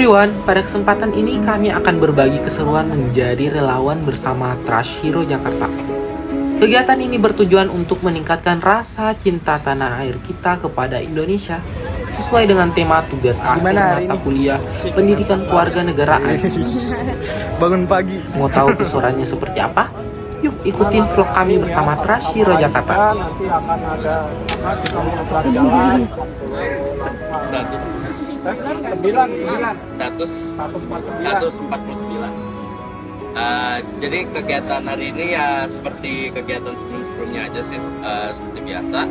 everyone, pada kesempatan ini kami akan berbagi keseruan menjadi relawan bersama Trash Hero Jakarta. Kegiatan ini bertujuan untuk meningkatkan rasa cinta tanah air kita kepada Indonesia sesuai dengan tema tugas akhir mata kuliah pendidikan keluarga negaraan. Bangun pagi. Mau tahu keseruannya seperti apa? Yuk ikutin vlog kami bersama Trash Hero Jakarta. Nanti akan ada jalan 149. Jadi kegiatan hari ini ya seperti kegiatan sebelum-sebelumnya aja sih, seperti biasa.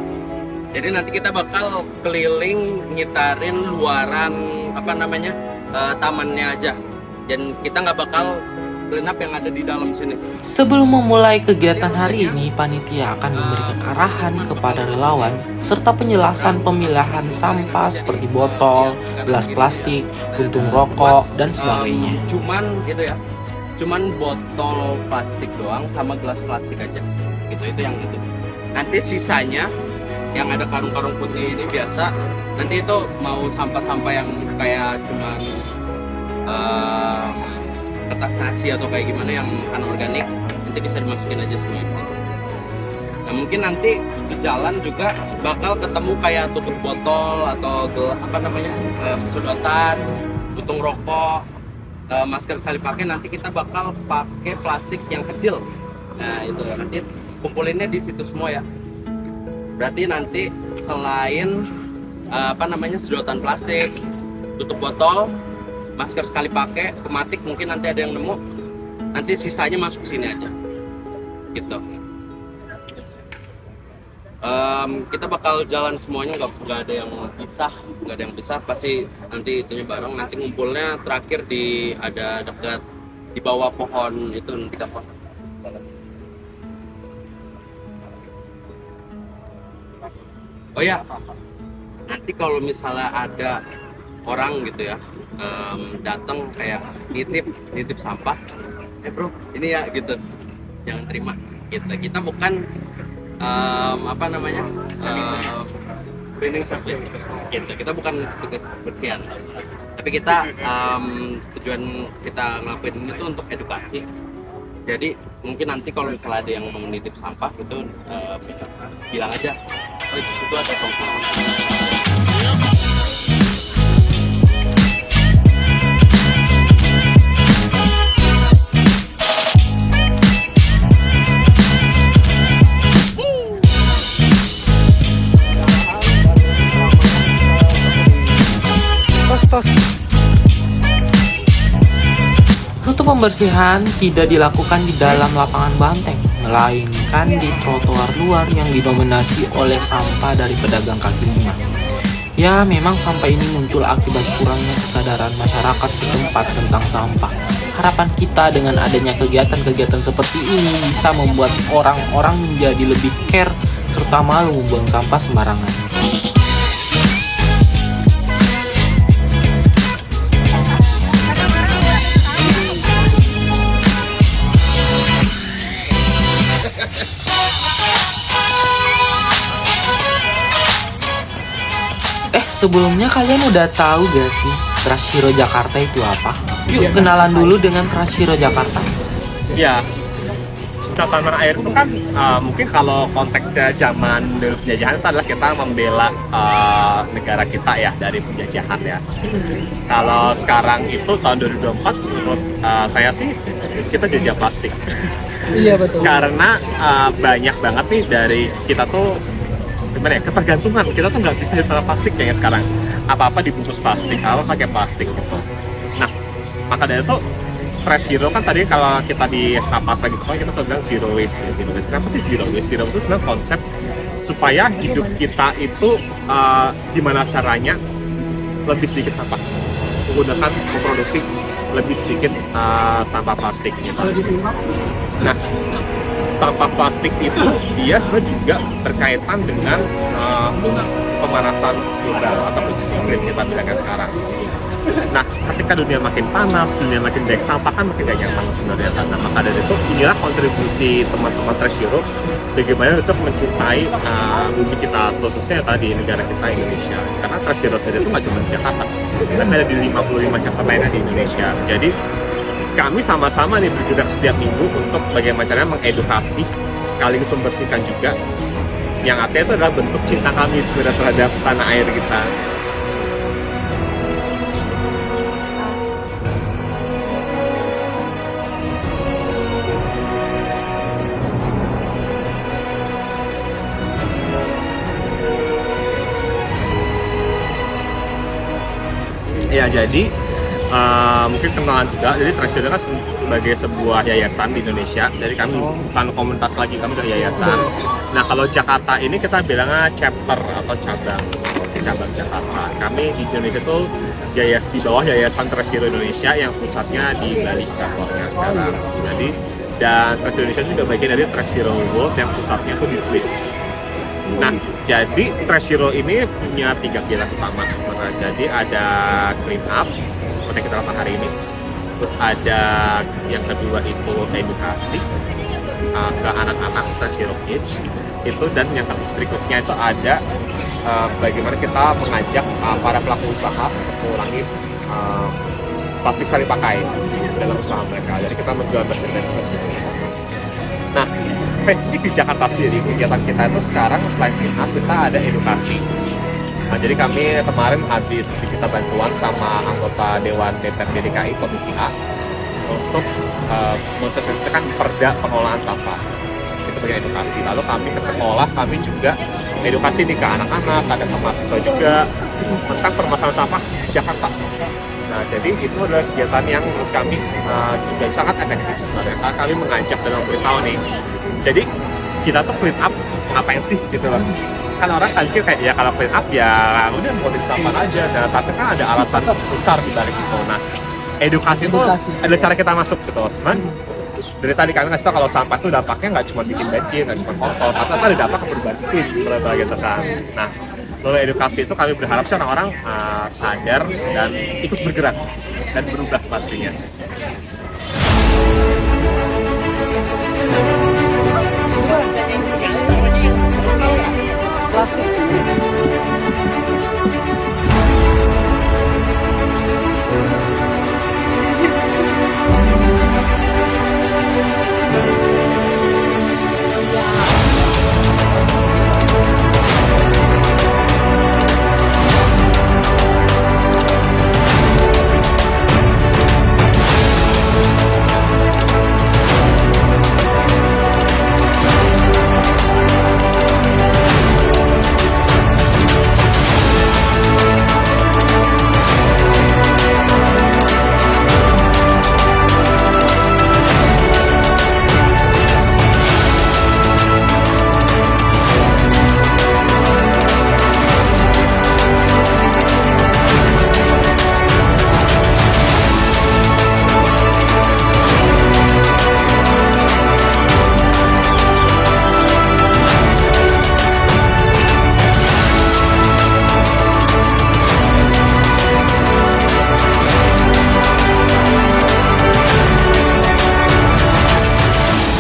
Jadi nanti kita bakal keliling ngitarin luaran tamannya aja, dan kita nggak bakal clean up yang ada di dalam sini. Sebelum memulai kegiatan hari ini, panitia akan memberikan arahan kepada relawan serta penjelasan pemilahan sampah seperti botol, gelas plastik, puntung rokok, dan sebagainya. Cuman botol plastik doang sama gelas plastik aja. Itu yang itu. Nanti sisanya yang ada karung-karung putih ini biasa. Nanti itu mau sampah-sampah yang kayak cuman kertas nasi atau kayak gimana yang anorganik, nanti bisa dimasukin aja semua itu. Nah mungkin nanti di jalan juga bakal ketemu kayak tutup botol atau sedotan, puntung rokok, masker sekali pakai. Nanti kita bakal pakai plastik yang kecil. Nah itu nanti kumpulinnya di situ semua ya. Berarti nanti selain sedotan plastik, tutup botol, masker sekali pakai, pematik mungkin nanti ada yang nemu, nanti sisanya masuk sini aja gitu. Kita bakal jalan semuanya, nggak ada yang pisah, pasti nanti itunya bareng. Nanti ngumpulnya terakhir ada dekat di bawah pohon itu, nanti dapat. Oh ya, nanti kalau misalnya ada orang gitu ya datang kayak nitip sampah, bro ini ya gitu, jangan terima. Kita bukan cleaning service gitu. Kita bukan tugas kebersihan, tapi kita tujuan kita ngelakuin ini tuh untuk edukasi. Jadi mungkin nanti kalau misalnya ada yang mau nitip sampah itu bilang aja, oh di situ ada tong sampah. Untuk pembersihan tidak dilakukan di dalam lapangan banteng, melainkan di trotoar luar yang didominasi oleh sampah dari pedagang kaki lima. Ya, memang sampah ini muncul akibat kurangnya kesadaran masyarakat setempat tentang sampah. Harapan kita dengan adanya kegiatan-kegiatan seperti ini bisa membuat orang-orang menjadi lebih care serta malu membuang sampah sembarangan. Sebelumnya kalian udah tahu gak sih Trash Hero Jakarta itu apa? Yuk kenalan dulu dengan Trash Hero Jakarta. Ya, cinta tanah air itu kan mungkin kalau konteksnya zaman dulu penjajahan itu adalah kita membela negara kita ya dari penjajahan ya. Kalau sekarang itu tahun 2024 menurut saya sih kita jajah plastik. Iya betul. Karena banyak banget nih dari kita tuh ketergantungan. Kita tuh nggak bisa hidup plastik kayaknya sekarang. Apa-apa dibungkus plastik, apa pakai plastik gitu. Nah, maka dari itu Trash Hero kan tadi kalau kita di Hapas lagi kita selalu bilang zero waste. Kenapa sih zero waste? Zero waste itu sebenarnya konsep supaya hidup kita itu gimana caranya lebih sedikit sampah, menggunakan memproduksi lebih sedikit sampah plastik gitu. Nah, sampah plastik itu dia sebenarnya juga berkaitan dengan pemanasan global atau krisis iklim kita bilangnya sekarang. Nah, ketika dunia makin panas, dunia makin banyak sampah kan makin gak nyaman sebenarnya kan. Nah, maka dari itu inilah kontribusi teman-teman Trash Hero bagaimana tetap mencintai bumi kita, khususnya tadi negara kita Indonesia. Karena Trash Hero sendiri itu nggak cuma di Jakarta, tapi ada di 55 chapter lainnya di Indonesia. Jadi kami sama-sama nih bergerak setiap minggu untuk bagaimana caranya mengedukasi, sekaligus membersihkan juga. Yang artinya itu adalah bentuk cinta kami sebenarnya terhadap tanah air kita. Ya, jadi mungkin kenalan juga. Jadi Trash Hero kan sebagai sebuah yayasan di Indonesia. Jadi kami bukan komunitas lagi, kami udah yayasan. Nah, kalau Jakarta ini kita bilangnya chapter atau cabang Jakarta. Kami di Indonesia itu di bawah Yayasan Trash Hero Indonesia yang pusatnya di Bali kantornya sekarang. Jadi dan Trash Hero Indonesia juga bagian dari Trash Hero World yang pusatnya tuh di Swiss. Nah, jadi Trash Hero ini punya 3 pilar utama sebenarnya. Jadi ada clean up seperti yang kita lakukan hari ini. Terus ada yang kedua itu edukasi ke anak-anak Trash Hero Kids itu, dan yang berikutnya itu ada bagaimana kita mengajak para pelaku usaha untuk mengurangi plastik sekali pakai dalam usaha mereka. Jadi kita menjual merchandise. Nah, spesifik di Jakarta sendiri, kegiatan kita itu sekarang selain clean up, kita ada edukasi. Nah, jadi kami kemarin habis diminta bantuan sama anggota Dewan DPRD DKI Komisi A untuk mensosialisasikan perda pengelolaan sampah. Itu bagian edukasi. Lalu kami ke sekolah, kami juga edukasi nih ke anak-anak, ada ke mahasiswa juga tentang permasalahan sampah di Jakarta. Nah, jadi itu adalah kegiatan yang menurut kami juga sangat efektif sebenarnya. Kami mengajak dan memberitahu nih. Jadi kita tuh clean up ngapain sih gitu loh. Kan orang kan kayak ya kalau clean up ya udah ngumpulin sampah aja. Nah, tapi kan ada alasan besar di balik itu. Nah, edukasi itu ada cara kita masuk gitu loh. Dari tadi kami ngasih tau kalau sampah itu dampaknya nggak cuma bikin banjir, nggak cuma kotor, tapi ada dampak ke perubahan iklim gitu kan. Nah, melalui edukasi itu kami berharap sih orang-orang sadar dan ikut bergerak dan berubah pastinya.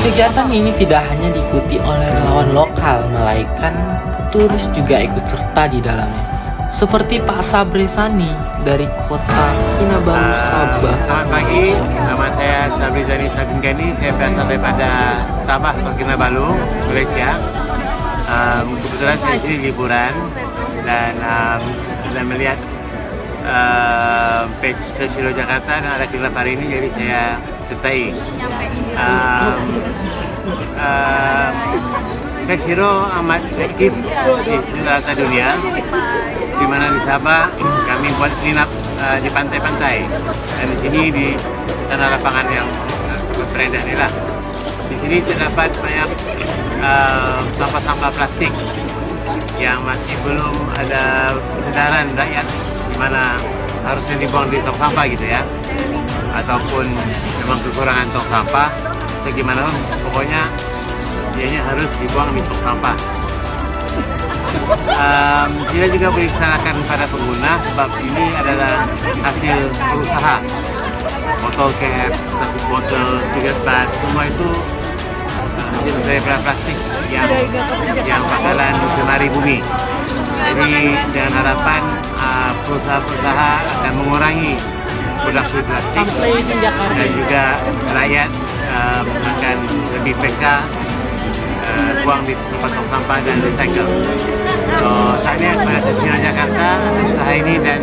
Kegiatan ini tidak hanya diikuti oleh relawan lokal, melainkan turis juga ikut serta di dalamnya. Seperti Pak Sabre Sani dari kota Kinabalu, Sabah. Selamat pagi, nama saya Sabre Sani Sabingkani. Saya berasal daripada Sabah, Kinabalu, Malaysia. Kebetulan saya di sini liburan dan melihat page Trash Hero Jakarta dan ada kilap hari ini, jadi saya sertai. Trash Hero amat aktif di seluruh dunia, di mana di Sabah kami buat clean up di pantai-pantai, dan di sini di tanah lapangan yang beredar ini lah. Di sini terdapat banyak sampah-sampah plastik yang masih belum ada kesadaran rakyat di mana harusnya dibuang di tong sampah gitu ya, ataupun memang kekurangan tong sampah atau gimana, pokoknya dianya harus dibuang di tong sampah. Tidak juga boleh disalahkan pada pengguna sebab ini adalah hasil berusaha. Botol caps, plastik botol, cigarette butt, semua itu hasil dari plastik yang bakalan mencemari bumi. Jadi dengan harapan perusahaan-perusahaan akan mengurangi produksi plastik dan juga rakyat akan lebih peka buang di tempat tong sampah dan recycle. So, saya kepada Sesiran Jakarta usaha ini dan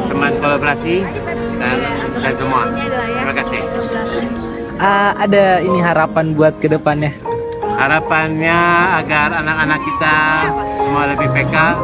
teman kolaborasi dan semua. Terima kasih. Ada ini harapan buat kedepannya. Harapannya agar anak-anak kita semua lebih peka.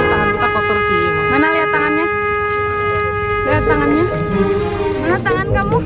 Tangan kita kotor sih. Mana lihat tangannya? Lihat tangannya. Mana tangan kamu?